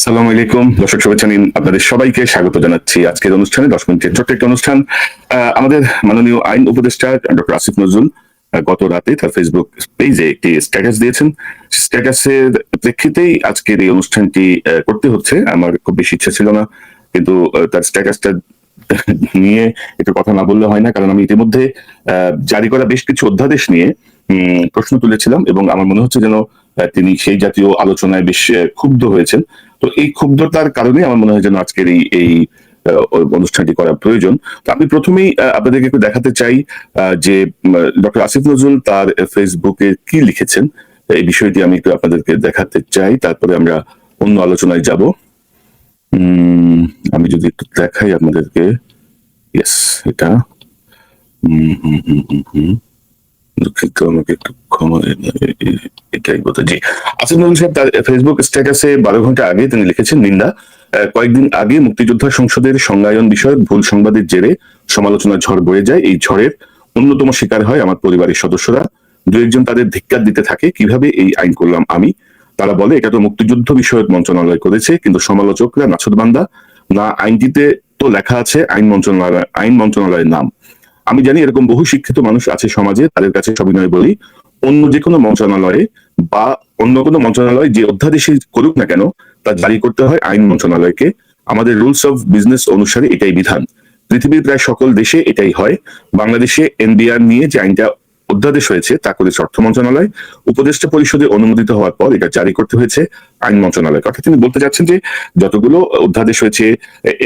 আসসালামু আলাইকুম দর্শক, শুভেচ্ছা নিন। আপনাদের সবাইকে স্বাগত জানাচ্ছি আজকের অনুষ্ঠানে। 10 মিনিটের ছোট্ট একটি অনুষ্ঠান। আমাদের মাননীয় আইন উপদেষ্টা ডক্টর আসিফ নজরুল গত রাতে তার ফেসবুক পেজে একটি স্ট্যাটাস দিয়েছেন। স্ট্যাটাসের প্রেক্ষিতেই আজকের এই অনুষ্ঠানটি করতে হচ্ছে। আমার খুব বেশি ইচ্ছা ছিল না, কিন্তু তার স্ট্যাটাসটা নিয়ে একটু কথা না বললে হয় না, কারণ আমি ইতিমধ্যে জারি করা বেশ কিছু অধ্যাদেশ নিয়ে প্রশ্ন তুলেছিলাম এবং আমার মনে হচ্ছে যেন তিনি সেই জাতীয় আলোচনায় বেশ ক্ষুব্ধ হয়েছেন। তো এই ক্ষুব্ধতার কারণে আমার মনে হয় যেন আজকের এই অনুষ্ঠানটি করা প্রয়োজন। তো আমি প্রথমেই আপনাদেরকে একটু দেখাতে চাই যে ডক্টর আসিফ নজরুল তার ফেসবুকে কি লিখেছেন। এই বিষয়টি আমি একটু আপনাদেরকে দেখাতে চাই, তারপরে আমরা অন্য আলোচনায় যাব। আমি যদি একটু দেখাই আপনাদেরকে, ইয়েস, এটা দুঃখিত, আমাকে একটু ক্ষমা, এটাই বলতে। জি, আসিফ নজরুল সাহেব তার ফেসবুক স্ট্যাটাসে 12 ঘন্টা আগে তিনি লিখেছেন নিন্দা। কয়েকদিন আগে মুক্তিযোদ্ধা সংসদের সংজ্ঞায়ন বিষয়ক ভুল সংবাদের জেরে সমালোচনার ঝড় বয়ে যায়। এই ঝড়ের অন্যতম শিকার হয় আমার পরিবারের সদস্যরা। দু একজন তাদের ধিক্কার দিতে থাকে, কিভাবে এই আইন করলাম আমি। তারা বলে এটা তো মুক্তিযুদ্ধ বিষয়ক মন্ত্রণালয় করেছে, কিন্তু সমালোচকরা নাছদবান্দা। না, আইনটিতে তো লেখা আছে আইন মন্ত্রণালয়ের নাম। আমি জানি এরকম বহু শিক্ষিত মানুষ আছে সমাজে, তাদের কাছে সবিনয় বলি, অন্য যে কোনো মন্ত্রণালয়ে বা অন্য কোনো মন্ত্রণালয় যে অধ্যাদেশই করুক না কেন, তা জারি করতে হয় আইন মন্ত্রণালয়কে। আমাদের রুলস অফ বিজনেস অনুসারে এটাই বিধান। পৃথিবীর প্রায় সকল দেশে এটাই হয়। বাংলাদেশে এনবিআর নিয়ে যে আইনটা অধ্যাদেশ হয়েছে তা করেছে অর্থ মন্ত্রণালয়। উপদেষ্টা পরিষদে অনুমোদিত হওয়ার পর এটা জারি করতে হয়েছে আইন মন্ত্রণালয়। অর্থাৎ তিনি বলতে চাচ্ছেন যে যতগুলো অধ্যাদেশ হয়েছে,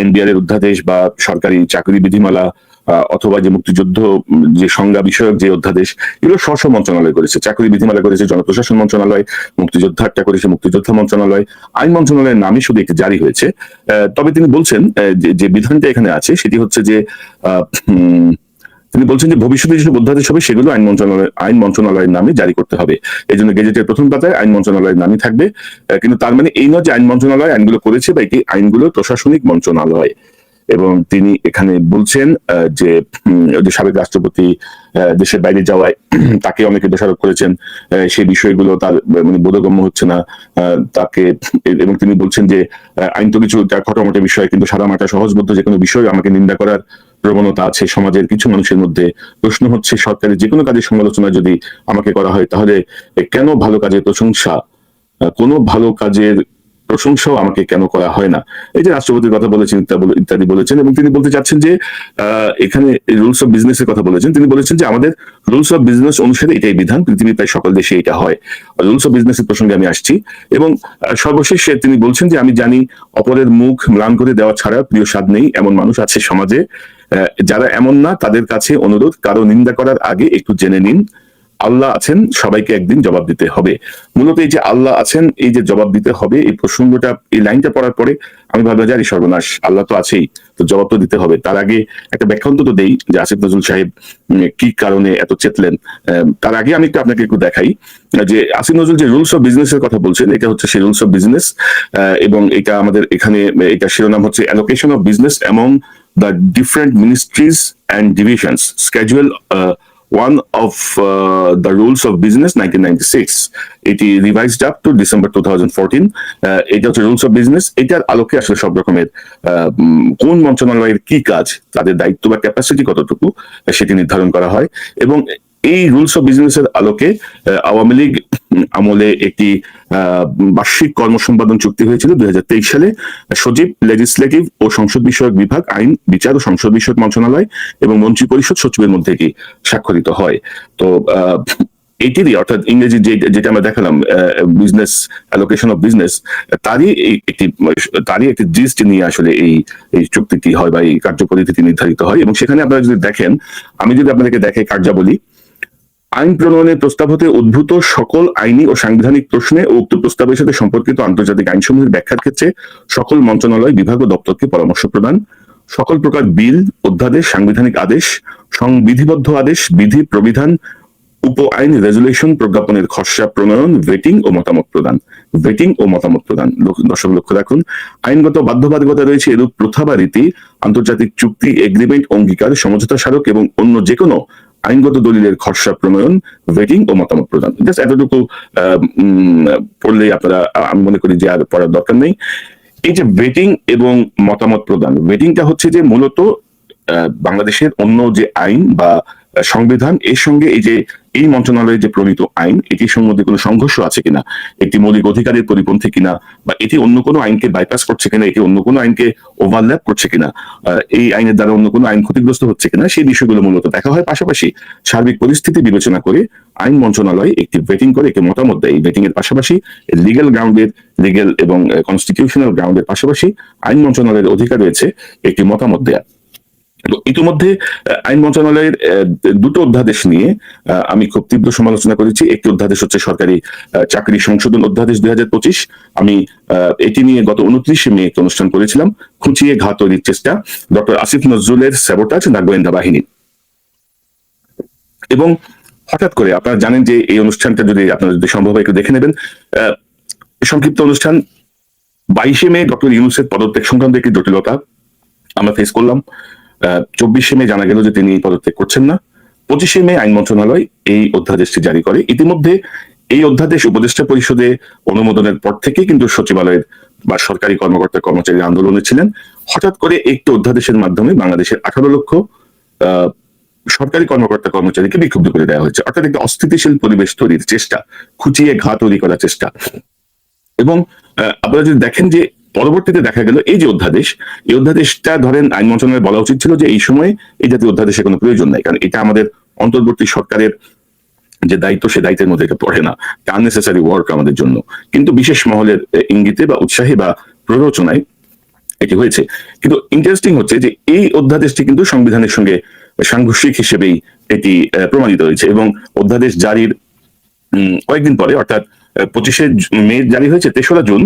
এনবিআর এর অধ্যাদেশ বা সরকারি চাকরি বিধিমালা অথবা যে মুক্তিযুদ্ধ যে সংজ্ঞা বিষয়ক যে অধ্যাদেশ, এগুলো স্ব স্ব মন্ত্রণালয় করেছে। চাকরি বিধিমালা করেছে জনপ্রশাসন মন্ত্রণালয়, মুক্তিযোদ্ধাটা করেছে মুক্তিযোদ্ধা মন্ত্রণালয়। আইন মন্ত্রণালয়ের নামই শুধু একটি জারি হয়েছে। তবে তিনি বলছেন যে বিধানটা এখানে আছে সেটি হচ্ছে যে তিনি বলছেন যে ভবিষ্যতে যেসব অধ্যাদেশ হবে সেগুলো আইন মন্ত্রণালয়ের নামে জারি করতে হবে। এই জন্য গেজেটের প্রথম পাতায় আইন মন্ত্রণালয়ের নামই থাকবে। কিন্তু তার মানে এই নয় যে আইন মন্ত্রণালয় আইনগুলো করেছে বা এটি আইনগুলো প্রশাসনিক মন্ত্রণালয়। এবং তিনি এখানে বলছেন যে সাবেক রাষ্ট্রপতি দেশের বাইরে যাওয়ায় তাকে অনেকে দোষারোপ করেছেন, সেই বিষয়গুলো তার মানে বোধগম্য হচ্ছে না তাকে। এবং তিনি বলছেন যে আইন তো কিছু খটোমটো বিষয়, কিন্তু সাদামাটা সহজবোধ্য যে কোনো বিষয় আমাকে নিন্দা করার প্রবণতা আছে সমাজের কিছু মানুষের মধ্যে। প্রশ্ন হচ্ছে, সরকারের যে কোনো কাজের সমালোচনা যদি আমাকে করা হয়, তাহলে কেন ভালো কাজের প্রশংসা, কোনো ভালো কাজের প্রশংসাও আমাকে কেন করা হয় না? এই যে রাষ্ট্রপতির কথা বলেছেন ইত্যাদি বলেছেন। এবং তিনি বলতে চাচ্ছেন যে এখানে রুলস অফ বিজনেস এর কথা বলেছেন। তিনি বলেছেন যে আমাদের রুলস অফ বিজনেস অনুসারে এটাই বিধান, পৃথিবীর প্রায় সকল দেশে এটা হয়। রুলস অফ বিজনেস এর প্রসঙ্গে আমি আসছি। এবং সর্বশেষ তিনি বলছেন যে আমি জানি অপরের মুখ ম্লান করে দেওয়া ছাড়া প্রিয় স্বাদ নেই, এমন মানুষ আছে সমাজে। যারা এমন না তাদের কাছে অনুরোধ, কারো নিন্দা করার আগে একটু জেনে নিন আল্লাহ আছেন, সবাইকে একদিন জবাব দিতে হবে। মূলত এই যে আল্লাহ আছেন, এই যে জবাব দিতে হবে, এই প্রসঙ্গটা, এই লাইনটা পড়ার পরে আমি ভাবলাম যে সর্বনাশ, আল্লাহ তো আছেই, তো জবাব তো দিতে হবে। তার আগে একটা ব্যাখ্যা অন্তত দেই যে আসিফ নজরুল সাহেব কি কারণে এত চেতলেন। তার আগে আমি একটু আপনাকে একটু দেখাই যে আসিফ নজরুল যে রুলস অফ বিজনেস এর কথা বলছেন, এটা হচ্ছে সেই রুলস অফ বিজনেস। এবং এটা আমাদের এখানে, এটা শিরোনাম হচ্ছে allocation of business among the different ministries and divisions, schedule 1 of the rules of business 1996, এটি রিভাইজড আপ টু ডিসেম্বর 2014। এটা হচ্ছে রুলস অফ বিজনেস। এটার আলোকে আসলে সব রকমের কোন মন্ত্রণালয়ের কি কাজ, তাদের দায়িত্ব বা ক্যাপাসিটি কতটুকু, সেটি নির্ধারণ করা হয়। এবং এই রুলস অফ বিজনেসের আলোকে আওয়ামী লীগ আমলে একটি বার্ষিক কর্মসম্পাদন চুক্তি হয়েছিল 2023 সালে। সচিব, লেজিসলেটিভ ও সংসদ বিষয়ক বিভাগ, আইন, বিচার ও সংসদ বিষয়ক মন্ত্রণালয় এবং মন্ত্রী পরিষদ সচিবের মধ্যে কি স্বাক্ষরিত হয়। তো এটিরই, অর্থাৎ ইংরেজি যেটা আমরা দেখালাম বিজনেস অ্যালোকেশন অফ বিজনেস, তারই একটি জিস্ট নিয়ে আসলে এই চুক্তিটি হয় বা এই কার্যপদ্ধতি নির্ধারিত হয়। এবং সেখানে আপনারা যদি দেখেন, আমি যদি আপনাদেরকে দেখাই কার্যাবলী, আইন প্রণয়নের প্রস্তাব হতে উদ্ভূত সকল আইনি ও সাংবিধানিক প্রশ্নে ও উক্ত প্রস্তাবের সাথে সম্পর্কিত আন্তর্জাতিক আইনসমূহের ব্যাখ্যার ক্ষেত্রে সকল মন্ত্রণালয়, বিভাগ ও দপ্তরকে পরামর্শ প্রদান, সকল প্রকার বিল, অধ্যাদেশ, সাংবিধানিক আদেশ, সংবিধিবদ্ধ আদেশ, বিধি, প্রবিধান, উপ আইন, রেজুলেশন প্রজ্ঞাপনের খসড়া প্রণয়ন, ভেটিং ও মতামত প্রদান। দর্শক লক্ষ্য রাখুন, আইনগত বাধ্যবাধকতা রয়েছে এরূপ প্রথা বা রীতি, আন্তর্জাতিক চুক্তি, এগ্রিমেন্ট, অঙ্গীকার, সমঝোতা স্মারক এবং অন্য যে কোনো আইনগত দলিলের খসড়া প্রণয়ন, ভেটিং ও মতামত প্রদান। জাস্ট এতটুকু পড়লেই আপনারা, আমি মনে করি যে আর পড়ার দরকার নেই। এই যে ভেটিং এবং মতামত প্রদান, ভেটিংটা হচ্ছে যে মূলত বাংলাদেশের অন্য যে আইন বা সংবিধান এর সঙ্গে এই মন্ত্রণালয়ের যে প্রণীত আইন এটির সম্বন্ধে কোনো সংঘর্ষ আছে কিনা, এটি মৌলিক অধিকারের পরিপন্থী কিনা, বা এটি অন্য কোনো আইনকে বাইপাস করছে কিনা, এটি অন্য কোনো আইনকে ওভারল্যাপ করছে কিনা, এই আইনের দ্বারা অন্য কোনো আইন ক্ষতিগ্রস্ত হচ্ছে কিনা, সেই বিষয়গুলো মূলত দেখা হয়। পাশাপাশি সার্বিক পরিস্থিতি বিবেচনা করে আইন মন্ত্রণালয় একটি ভেটিং করে একটি মতামত দেয়। এই ভেটিং এর পাশাপাশি লিগেল এবং কনস্টিটিউশনাল গ্রাউন্ডের পাশাপাশি আইন মন্ত্রণালয়ের অধিকার রয়েছে একটি মতামত দেয়া। ইতিমধ্যে আইন মন্ত্রণালয়ের দুটো অধ্যাদেশ নিয়ে আমি খুব তীব্র সমালোচনা করেছি। একটি অধ্যাদেশ হচ্ছে সরকারি চাকরি সংশোধন অধ্যাদেশ 2025। আমি এটি নিয়ে গত 29 মে একটি অনুষ্ঠান করেছিলাম, খুঁচিয়ে ঘা তৈরির চেষ্টা, ডক্টর আসিফ নজরুলের স্যাবোটাজ না গোয়েন্দা বাহিনী। এবং হঠাৎ করে আপনারা জানেন যে এই অনুষ্ঠানটা যদি আপনারা যদি সম্ভব হয় একটু দেখে নেবেন, সংক্ষিপ্ত অনুষ্ঠান। 22 মে ডক্টর ইউনূসের পদত্যাগ সংক্রান্ত একটি জটিলতা আমরা ফেস করলাম। 24 মে জানা গেল যে তিনি পদত্যাগ করছেন না। 25 মে আইন মন্ত্রণালয় এই অধ্যাদেশটি জারি করে। ইতিমধ্যে এই অধ্যাদেশ উপদেষ্টা পরিষদে অনুমোদনের পর থেকে কিন্তু সচিবালয়ের বা সরকারি কর্মকর্তা কর্মচারী আন্দোলনে ছিলেন। হঠাৎ করে একটি অধ্যাদেশের মাধ্যমে বাংলাদেশের 18 লক্ষ সরকারি কর্মকর্তা কর্মচারীকে বিক্ষুব্ধ করে দেওয়া হয়েছে। অর্থাৎ একটি অস্থিতিশীল পরিবেশ তৈরির চেষ্টা, খুঁচিয়ে ঘা তৈরি করার চেষ্টা। এবং আপনারা যদি দেখেন যে পরবর্তীতে দেখা গেল এই যে অধ্যাদেশ, এই অধ্যাদেশটা ধরেন আইন মন্ত্রণালয় বলা উচিত ছিল যে এই সময় এই জাতীয় অধ্যাদেশের কোনো প্রয়োজন নাই, কারণ এটা আমাদের অন্তর্বর্তী সরকারের যে দায়িত্ব সে দায়িত্বের মধ্যে এটা পড়ে না, আননেসেসারি ওয়ার্ক আমাদের জন্য। কিন্তু বিশেষ মহলের ইঙ্গিতে বা উৎসাহে বা প্ররোচনায় এটি হয়েছে। কিন্তু ইন্টারেস্টিং হচ্ছে যে এই অধ্যাদেশটি কিন্তু সংবিধানের সঙ্গে সাংঘর্ষিক হিসেবেই এটি প্রমাণিত হয়েছে। এবং অধ্যাদেশ জারির কয়েকদিন পরে, অর্থাৎ 25 মে জারি হয়েছে, 3রা জুন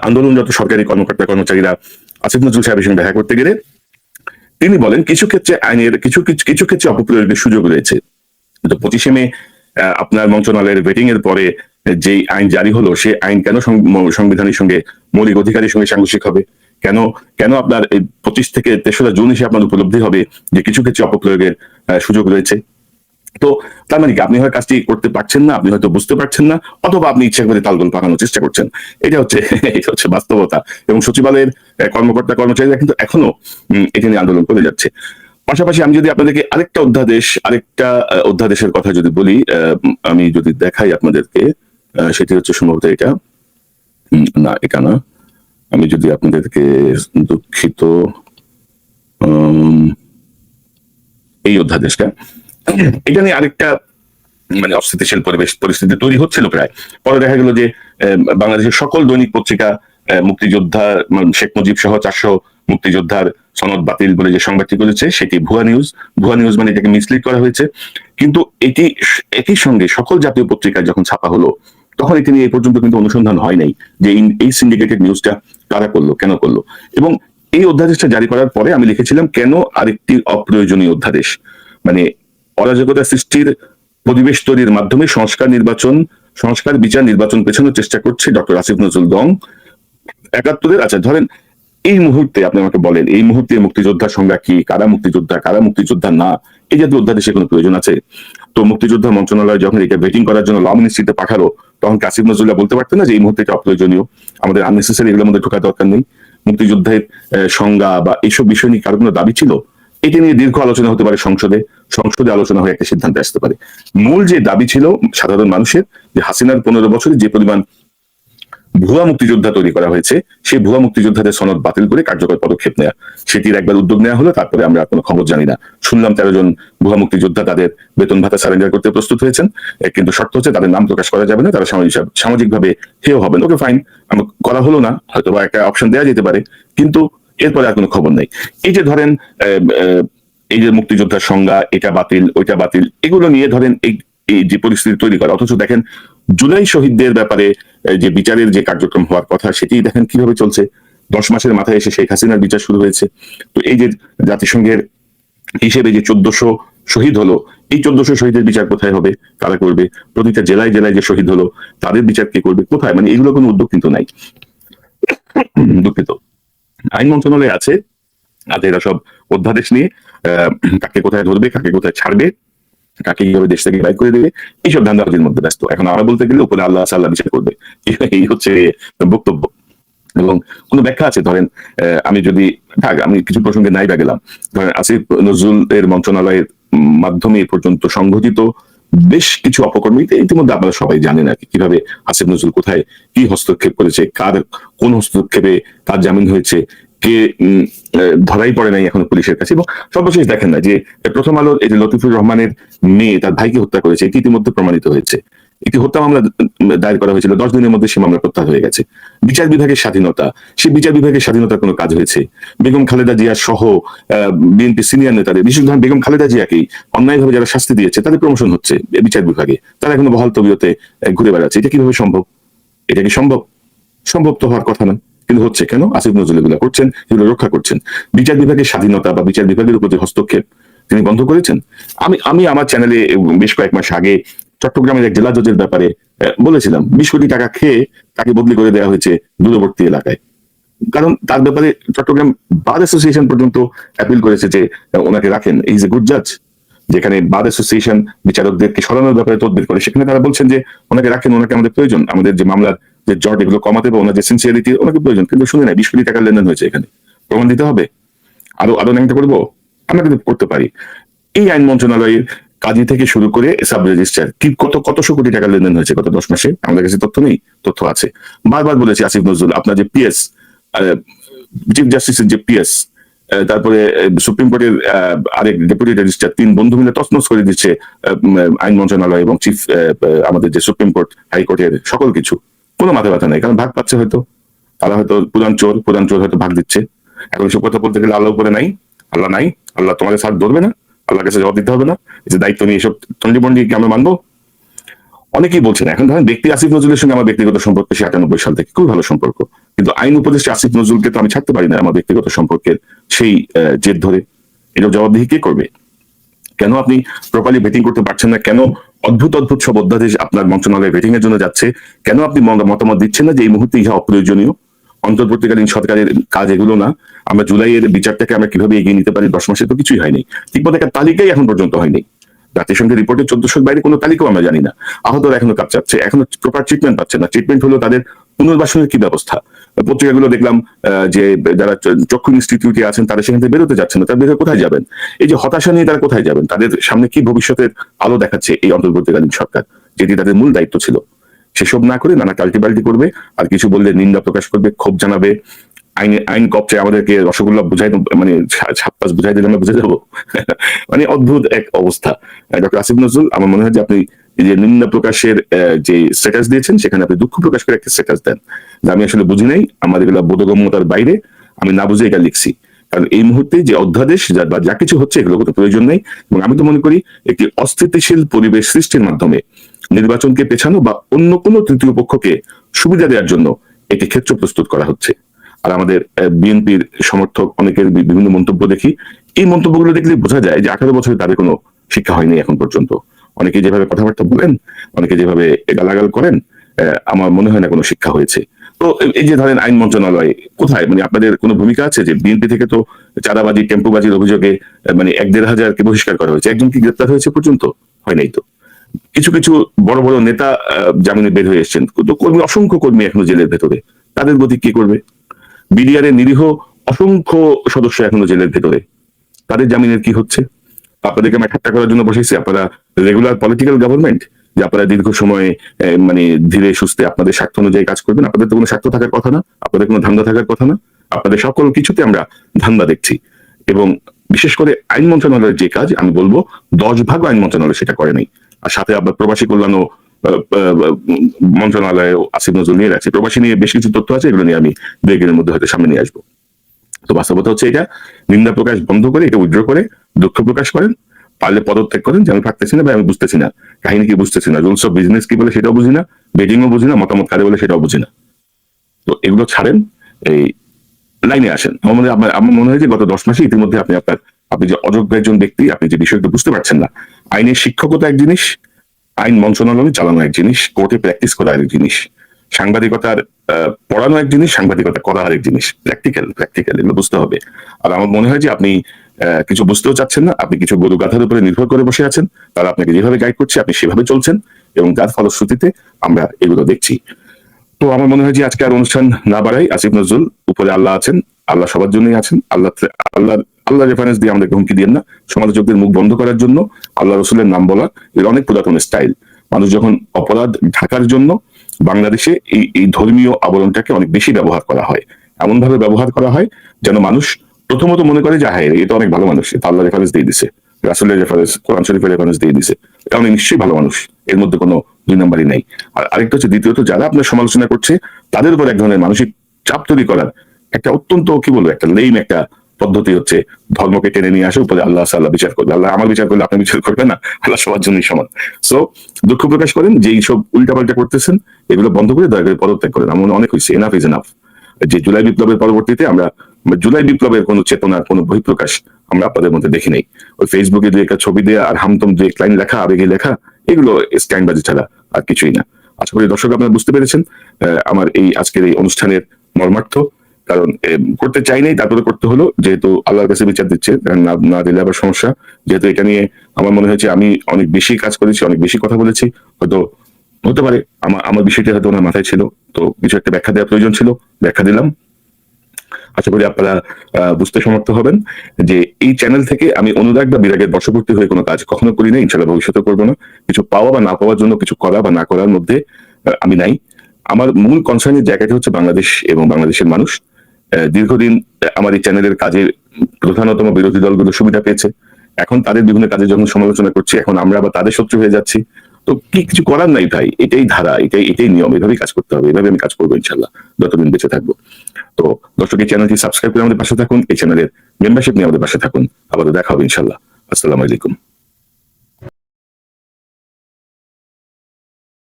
আন্দোলনরত সরকারি কর্মকর্তা কর্মচারীরা আসিফ নজরুল সাহেবের সঙ্গে দেখা করতে গেলে তিনি বলেন কিছু ক্ষেত্রে আইনের কিছু ক্ষেত্রে অপপ্রয়োগের সুযোগ রয়েছে। তো 25 মে আপনার মন্ত্রণালয়ের ভেটিং এর পরে যে আইন জারি হলো, সে আইন কেন সংবিধানের সঙ্গে মৌলিক অধিকারের সঙ্গে সাংঘর্ষিক হবে? কেন আপনার এই 25 থেকে 3রা জুন এসে আপনার উপলব্ধি হবে যে কিছু ক্ষেত্রে অপপ্রয়োগের সুযোগ রয়েছে? তো তার মানে কি আপনি হয়তো কাজটি করতে পারছেন না, আপনি হয়তো বুঝতে পারছেন না, অথবা আপনি ইচ্ছা করে তালগোল পাকানোর চেষ্টা করছেন। এটা হচ্ছে বাস্তবতা। এবং সচিবালয়ের কর্মকর্তা কর্মচারীরা কিন্তু এখনো এটি নিয়ে আন্দোলন করে যাচ্ছে। পাশাপাশি আমি যদি আপনাদেরকে আরেকটা অধ্যাদেশের কথা যদি বলি, আমি যদি দেখাই আপনাদেরকে, সেটি হচ্ছে সম্ভবত এটা না, এটা না। আমি যদি আপনাদেরকে, দুঃখিত, এই অধ্যাদেশটা, এটা নিয়ে আরেকটা মানে অস্থিতিশীল পরিস্থিতি তৈরি হচ্ছিল প্রায়। পরে দেখা গেল যে বাংলাদেশের সকল দৈনিক পত্রিকা মুক্তিযোদ্ধা শেখ মুজিব সহ 400 মুক্তিযোদ্ধার সনদ বাতিল বলে যে সংবাদটি করেছে সেটি ভুয়া নিউজ মানে এটাকে মিসলিড করা হয়েছে। কিন্তু একই সঙ্গে সকল জাতীয় পত্রিকায় যখন ছাপা হলো, তখন এটি নিয়ে এই পর্যন্ত কিন্তু অনুসন্ধান হয় নাই যে এই সিন্ডিকেটেড নিউজটা কারা করলো, কেন করলো। এবং এই অধ্যাদেশটা জারি করার পরে আমি লিখেছিলাম কেন আরেকটি অপ্রয়োজনীয় অধ্যাদেশ, মানে অরাজকতা সৃষ্টির পরিবেশ তৈরির মাধ্যমে সংস্কার বিচার নির্বাচন পেছানোর চেষ্টা করছে ডক্টর আসিফ নজরুল গং 71-এর। আচ্ছা ধরেন এই মুহূর্তে আপনি আমাকে বলেন, এই মুহূর্তে মুক্তিযোদ্ধার সংজ্ঞা কি, কারা মুক্তিযোদ্ধা না, এই জাতীয় অধ্যাদেশের কোনো প্রয়োজন আছে? তো মুক্তিযোদ্ধা মন্ত্রণালয় যখন এটা ভেটিং করার জন্য ল মিনিস্ট্রিতে পাঠালো, তখন আসিফ নজরুল্লাহ বলতে পারতেন না যে এই মুহূর্তে এটা অপ্রয়োজনীয়, আমাদের আননেসেসারি এগুলোর মধ্যে ঢোকার দরকার নেই? মুক্তিযুদ্ধের সংজ্ঞা বা এইসব বিষয় নিয়ে কারো কোনো দাবি ছিল? এটা নিয়ে দীর্ঘ আলোচনা হতে পারে সংসদে আলোচনা হয়ে একটা সিদ্ধান্তে আসতে পারে। মূল যে দাবি ছিল সাধারণ মানুষের, যে হাসিনার 15 বছরে যে পরিমাণ ভুয়া মুক্তিযোদ্ধা তৈরি করা হয়েছে, সেই ভুয়া মুক্তিযোদ্ধাদের সনদ বাতিল করে কার্যকর পদক্ষেপ নেওয়া, সেটির একবার উদ্যোগ নেওয়া হলো। তারপরে আমরা কোনো খবর জানি না। শুনলাম 13 জন ভুয়া মুক্তিযোদ্ধা তাদের বেতন ভাতা সারেন্ডার করতে প্রস্তুত হয়েছেন, কিন্তু শর্ত হচ্ছে তাদের নাম প্রকাশ করা যাবে না, তারা সামাজিকভাবে হেয় হবেন। ওকে ফাইন, আমার করা হলো না, হয়তো বা একটা অপশন দেওয়া যেতে পারে, কিন্তু এরপরে আর কোনো খবর নেই। এই যে ধরেন এই যে মুক্তিযোদ্ধার সংজ্ঞা, এটা বাতিল ওইটা বাতিল, এগুলো নিয়ে ধরেন এই যে পরিস্থিতি তৈরি করা, অথচ দেখেন জুলাই শহীদদের ব্যাপারে যে বিচারের যে কার্যক্রম হওয়ার কথা সেটি দেখেন কিভাবে চলছে। 10 মাসের মাথায় এসে শেখ হাসিনার বিচার শুরু হয়েছে। তো এই যে জাতিসংঘের হিসেবে যে 1400 শহীদ হলো, এই 1400 শহীদের বিচার কোথায় হবে, কারা করবে? প্রতিটা জেলায় যে শহীদ হলো তাদের বিচার কে করবে, কোথায়? মানে এগুলো কোনো উদ্যোগ কিন্তু নাই। দুঃখিত। আইন মন্ত্রণালয়ে আছে, আর এরা সব অধ্যাদেশ নিয়ে কাকে কোথায় ধরবে, কাকে কোথায় ছাড়বে, কাকে কিভাবে দেশ থেকে বাইর করে দেবে, এইসব ধান্দাবাজির মধ্যে ব্যস্ত। এখন আমরা বলতে গেলে উপরে আল্লাহ বিচার করবে, এই হচ্ছে বক্তব্য। এবং কোনো ব্যাখ্যা আছে? ধরেন আমি যদি আমি কিছু প্রসঙ্গে নাই বা গেলাম, ধরেন আসিফ নজরুলের মন্ত্রণালয়ের মাধ্যমে এ পর্যন্ত সংঘটিত বেশ কিছু অপকর্ম ইতিমধ্যে আপনারা সবাই জানেন আর কি, কিভাবে আসিফ নজরুল কোথায় কি হস্তক্ষেপ করেছে, কার কোন হস্তক্ষেপে তার জামিন হয়েছে, কে ধরাই পড়ে নাই এখনো পুলিশের কাছে। এবং সর্বশেষ দেখেন না যে প্রথম আলোর এই যে লতিফুর রহমানের মেয়ে তার ভাইকে হত্যা করেছে, এটি ইতিমধ্যে প্রমাণিত হয়েছে। একটি হত্যা মামলা দায়ের করা হয়েছিল, 10 দিনের মধ্যে সে মামলা প্রত্যাহার হয়ে গেছে। বিচার বিভাগের স্বাধীনতা, সে বিচার বিভাগের স্বাধীনতার কোনো কাজ হয়েছে? বেগম খালেদা জিয়া সহ বিএনপি সিনিয়র নেতাদের, বিশেষ করে বেগম খালেদা জিয়াকেই অন্যায়ভাবে যারা শাস্তি দিয়েছে তাদের প্রমোশন হচ্ছে বিচার বিভাগে, তারা এখনো বহাল তবিয়তে ঘুরে বেড়াচ্ছে। এটা কিভাবে সম্ভব? এটা কি সম্ভব? সম্ভব তো হওয়ার কথা না, কিন্তু হচ্ছে কেন? আসিফ নজরুল এগুলো করছেন, এগুলো রক্ষা করছেন। বিচার বিভাগের স্বাধীনতা বা বিচার বিভাগের উপর যে হস্তক্ষেপ তিনি বন্ধ করেছেন। আমি আমার চ্যানেলে বেশ কয়েক মাস আগে চট্টগ্রামের এক জেলা জজের ব্যাপারে বলেছিলাম, 20 কোটি টাকা খেয়ে তাকে বদলি করে দেওয়া হয়েছে দূরবর্তী এলাকায়। কারণ তার ব্যাপারে চট্টগ্রাম বার অ্যাসোসিয়েশন পর্যন্ত অ্যাপিল করেছে যে ওনাকে রাখেন, ইজ এ গুড জাজ। যেখানে বার অ্যাসোসিয়েশন বিচারকদেরকে সরানোর ব্যাপারে তদবির করে, সেখানে তারা বলছেন যে ওনাকে রাখেন, ওনাকে আমাদের প্রয়োজন, আমাদের যে মামলার যে জট এগুলো কমাতে বা ওনার যে সিনসিয়ারিটি ওনাকে প্রয়োজন। কিন্তু শুনে না, 20 কোটি টাকার লেনদেন হয়েছে, এখানে প্রমাণ দিতে হবে। আরো ন্যাংটা করবো? আমরা কিন্তু করতে পারি। এই আইন মন্ত্রণালয়ের কাজী থেকে শুরু করে সাব রেজিস্ট্রার কি কতশো কোটি টাকার লেনদেন হয়েছে গত 10 মাসে, আমাদের কাছে তথ্য নেই? তথ্য আছে। বারবার বলেছি আসিফ নজরুল, আপনার যে পিএস, চিফ জাস্টিসের যে পিএস, তারপরে সুপ্রিম কোর্টের আরেক ডেপুটি রেজিস্ট্রার, 3 বন্ধু মিলে তছনছ করে দিচ্ছে আইন মন্ত্রণালয় এবং চিফ আমাদের যে সুপ্রিম কোর্ট, হাইকোর্টের সকল কিছু। কোনো মাথা ব্যথা নাই, কারণ ভাগ পাচ্ছে হয়তো, তারা হয়তো প্রধান চোর হয়তো ভাগ দিচ্ছে। এখন এসব কথা বলতে গেলে আল্লাহ উপরে নাই, আল্লাহ নাই, আল্লাহ তোমাদের সাথ ধরবে না, আল্লাহর কাছে জবাব দিতে হবে না? যে দায়িত্ব নিয়ে এসব তন্ডিবন্ডি কি আমরা মানবো? অনেকেই বলছেন, এখন ধরেন ব্যক্তি আসিফ নজরুলের সঙ্গে আমার ব্যক্তিগত সম্পর্ক সে 98 সাল থেকে খুবই ভালো সম্পর্ক, কিন্তু আইন উপদেষ্টা আসিফ নজরুলকে তো আমি ছাড়তে পারি না আমার ব্যক্তিগত সম্পর্কের সেই জেদ ধরে। এটা জবাবদিহি কে করবে? কেন আপনি প্রপারলি ভেটিং করতে পারছেন না? কেন অদ্ভুত অদ্ভুত সব অধ্যাদেশ আপনার মন্ত্রণালয়ে ভেটিং এর জন্য যাচ্ছে? কেন আপনি মতামত দিচ্ছেন না যে এই মুহূর্তে ইহা অপ্রয়োজনীয়, অন্তর্বর্তীকালীন সরকারের কাজ এগুলো না, আমরা জুলাইয়ের বিচারটাকে আমরা কিভাবে এগিয়ে নিতে পারি? 10 মাসে তো কিছুই হয়নি, ঠিকমতো একটা তালিকাই এখন পর্যন্ত হয়নি। জাতিসংঘের রিপোর্টে 1400 বাইরে কোনো তালিকাও আমরা জানি না। আহতরা এখনো কাঁপছে, এখনো প্রপার ট্রিটমেন্ট পাচ্ছে না। ট্রিটমেন্ট হলো তাদের পুনর্বাসনের কি ব্যবস্থা? পত্রিকাগুলো দেখলাম যে যারা চক্ষু ইনস্টিটিউটে আছেন তারা সেখান থেকে বেরোতে যাচ্ছেন না, তারা বেরোতে কোথায় যাবেন? এই যে হতাশা নিয়ে তারা কোথায় যাবেন? তাদের সামনে কি ভবিষ্যতের আলো দেখাচ্ছে এই অন্তর্বর্তীকালীন সরকার, যেটি তাদের মূল দায়িত্ব ছিল? সেসব না করে নানা কাল্টিপাল্টি করবে, আর কিছু বললে নিন্দা প্রকাশ করবে, ক্ষোভ জানাবে। আইন কপচে আমাদেরকে রসগোল্লা বুঝাই, মানে 7 বুঝাই দিলে আমরা বুঝে যাবো। মানে অদ্ভুত এক অবস্থা। ডক্টর আসিফ নজরুল, আমার মনে হয় যে আপনি এই যে নিন্দা প্রকাশের যে স্ট্যাটাস দিয়েছেন, সেখানে আপনি দুঃখ প্রকাশ করে একটা স্ট্যাটাস দেন যে আমি আসলে বুঝি নাই, আমার এগুলো বোধগম্যতার বাইরে, আমি না বুঝে এটা লিখছি। কারণ এই মুহূর্তে যে অধ্যাদেশ বা যা কিছু হচ্ছে এগুলো কোনো প্রয়োজন নেই। এবং আমি তো মনে করি একটি অস্থিতিশীল পরিবেশ সৃষ্টির মাধ্যমে নির্বাচনকে পেছানো বা অন্য কোনো তৃতীয় পক্ষকে সুবিধা দেওয়ার জন্য একটি ক্ষেত্র প্রস্তুত করা হচ্ছে। আর আমাদের বিএনপির সমর্থক অনেকের বিভিন্ন মন্তব্য দেখি, এই মন্তব্যগুলো দেখলে বোঝা যায় যে 18 বছরে তাদের কোনো শিক্ষা হয়নি এখন পর্যন্ত। অনেকে যেভাবে কথাবার্তা বলেন, অনেকে যেভাবে গালাগাল করেন, আমার মনে হয় না কোনো শিক্ষা হয়েছে। তো এই যে ধরেন আইন মন্ত্রণালয় কোথায়, মানে আপনাদের কোনো ভূমিকা আছে? যে বিএনপি থেকে তো চাঁদাবাজি, টেম্পোবাজির অভিযোগে মানে 1-1.5 হাজারকে বহিষ্কার করা হয়েছে, একজন কি গ্রেপ্তার হয়েছে পর্যন্ত? হয় নাই তো। কিছু কিছু বড় বড় নেতা জামিনে বের হয়ে এসেছেন, তো কর্মী, অসংখ্য কর্মী এখনো জেলের ভেতরে, তাদের গতি কি করবে? বিডিআর এর নিরীহ অসংখ্য সদস্য এখনো জেলের ভেতরে, তাদের জামিনের কি হচ্ছে? আপনাদেরকে আমি ঠাট্টা করার জন্য বসেছি? আপনারা রেগুলার পলিটিক্যাল গভর্নমেন্ট, যে আপনারা দীর্ঘ সময়ে মানে ধীরে সুস্থে আপনাদের স্বার্থ অনুযায়ী কাজ করবেন? আপনাদের তো কোনো স্বার্থ থাকার কথা না, আপনাদের কোনো ধান্দা থাকার কথা না। আপনাদের সকল কিছুতে আমরা ধান্দা দেখছি। এবং বিশেষ করে আইন মন্ত্রণালয়ের যে কাজ, আমি বলবো 10 ভাগ আইন মন্ত্রণালয় সেটা করে নাই। আর সাথে আবার প্রবাসী কল্যাণ মন্ত্রণালয়ে আসিফ নজরুল নিয়ে রাখছে। প্রবাসী নিয়ে বেশ কিছু তথ্য আছে, এগুলো নিয়ে আমি 2 দিনের মধ্যে হয়তো সামনে নিয়ে আসবো। তো বাস্তবতা হচ্ছে এটা, নিন্দা প্রকাশ বন্ধ করে এটা উইথড্র করে দুঃখ প্রকাশ করেন, পারলে পদত্যাগ করেন যে আমি পারতেছি না বা আমি বুঝতেছি না, কাহিনী কি বুঝতেছি না, রুলস অফ বিজনেস কি বলে সেটাও বুঝি না, বেডিংও বুঝি না, মতামত কারে বলে সেটাও বুঝি না। তো এগুলো ছাড়েন, এই লাইনে আসেন। আমার মনে হয় যে গত 10 মাসে ইতিমধ্যে আপনি যে অযোগ্য একজন ব্যক্তি, আপনি যে বিষয়টা বুঝতে পারছেন না। আইনের শিক্ষকতা এক জিনিস, আইন মন্ত্রণালয় চালানো এক জিনিস, কোর্টে প্র্যাকটিস করা আরেক জিনিস, সাংবাদিকতার পড়ানো এক জিনিস, সাংবাদিকতা করা আরেক জিনিস। প্র্যাকটিক্যাল এগুলো বুঝতে হবে। আর আমার মনে হয় যে আপনি কিছু বুঝতেও চাচ্ছেন না, আপনি কিছু গরু গাধার উপরে নির্ভর করে বসে আছেন, তারা আপনাকে যেভাবে গাইড করছে আপনি সেভাবে চলছেন, এবং যার ফলশ্রুতিতে আমরা এগুলো দেখছি। তো আমার মনে হয় যে আজকে আর অনুষ্ঠান না বাড়াই, আসিফ নজরুল, উপরে আল্লাহ আছেন, আল্লাহ সবার জন্যই আছেন। আল্লাহ আল্লাহ রেফারেন্স দিয়ে আমাদেরকে হুমকি দিয়েন না। সমালোচকদের মুখ বন্ধ করার জন্য আল্লাহ রসুলের নাম বলা এর অনেক পুরাতন স্টাইল। মানুষ যখন অপরাধ ঢাকার জন্য বাংলাদেশে এই ধর্মীয় আবরণটাকে অনেক বেশি ব্যবহার করা হয়, এমন ভাবে ব্যবহার করা হয় যেন মানুষ প্রথমত মনে করে যে হ্যাঁ এটা অনেক ভালো মানুষ, এটা আল্লাহ রেফারেন্স দিয়ে দিছে, রাসুলের রেফারেন্স, কোরআন শরীফের রেফারেন্স দিয়ে দিছে, এটা উনি নিশ্চয়ই ভালো মানুষ, এর মধ্যে কোনো দুই নাম্বারই নাই। আর আরেকটা হচ্ছে, দ্বিতীয়ত যারা আপনার সমালোচনা করছে তাদের উপর এক ধরনের মানসিক চাপ তৈরি করার একটা অত্যন্ত কি বলবো একটা লেম একটা পদ্ধতি হচ্ছে ধর্মকে টেনে নিয়ে আসে উপরে আল্লাহ আল্লাহ বিচার করবে, আল্লাহ আমার বিচার করলে আপনি বিচার করবেন না, আল্লাহ সবার জন্যই সমান। সো দুঃখ প্রকাশ করেন যে এইসব উল্টাপাল্টা করতেছেন, এগুলো বন্ধ করে দয়া করে পদত্যাগ করেন। আমার অনেক হয়েছে, এনাফ ইজ এনাফ। যে জুলাই বিপ্লবের পরবর্তীতে আমরা জুলাই বিপ্লবের কোনো চেতনার কোনো বহিঃপ্রকাশ আমরা আপনাদের মধ্যে দেখি নাই। ওই ফেসবুকে দুই একটা ছবি দেয়া আর হামতম দুই এক লাইন লেখা, আবেগে লেখা, এগুলো স্ট্যান্ডবাজি ছাড়া আর কিছুই না। আশা করি দর্শক আপনারা বুঝতে পেরেছেন আমার এই আজকের এই অনুষ্ঠানের মর্মার্থ। কারণ করতে চাই নাই, তারপরে করতে হলো, যেহেতু আল্লাহর কাছে বিচার দিচ্ছে, না দিলে আবার সমস্যা। যেহেতু এটা নিয়ে আমার মনে হয়েছে আমি অনেক বেশি কাজ করেছি, অনেক বেশি কথা বলেছি, হয়তো হতে পারে আমার বিষয়টা হয়তো ওনার মাথায় ছিল, তো কিছু একটা ব্যাখ্যা দেওয়ার প্রয়োজন ছিল, ব্যাখ্যা দিলাম। আশা করি আপনারা বুঝতে সমর্থ হবেন যে এই চ্যানেল থেকে আমি অনুরাগ বা বিরাগের বশবর্তী হয়ে কোনো কাজ কখনো করি না, ইনশাল্লাহ ভবিষ্যতে করবো না। কিছু পাওয়া বা না পাওয়ার জন্য কিছু করা বা না করার মধ্যে আমি নাই। আমার মূল কনসার্নের জায়গাটা হচ্ছে বাংলাদেশ এবং বাংলাদেশের মানুষ। দীর্ঘদিন আমার এই চ্যানেলের কাজে প্রধানতম বিরোধী দলগুলো সুবিধা পেয়েছে, এখন তাদের বিভিন্ন কাজে যখন সমালোচনা করছি, এখন আমরা বা তাদের শত্রু হয়ে যাচ্ছি। তো কিছু করার নাই ভাই, এটাই ধারা, এটাই নিয়ম, এভাবেই কাজ করতে হবে, এভাবে আমি কাজ করবো ইনশাল্লাহ যতদিন বেঁচে থাকবো। তো দর্শক এই চ্যানেলটি সাবস্ক্রাইব করে আমাদের পাশে থাকুন, এই চ্যানেলের মেম্বারশিপ নিয়ে আমাদের পাশে থাকুন। আবারও দেখা হবে ইনশাল্লাহ। আসসালামু আলাইকুম।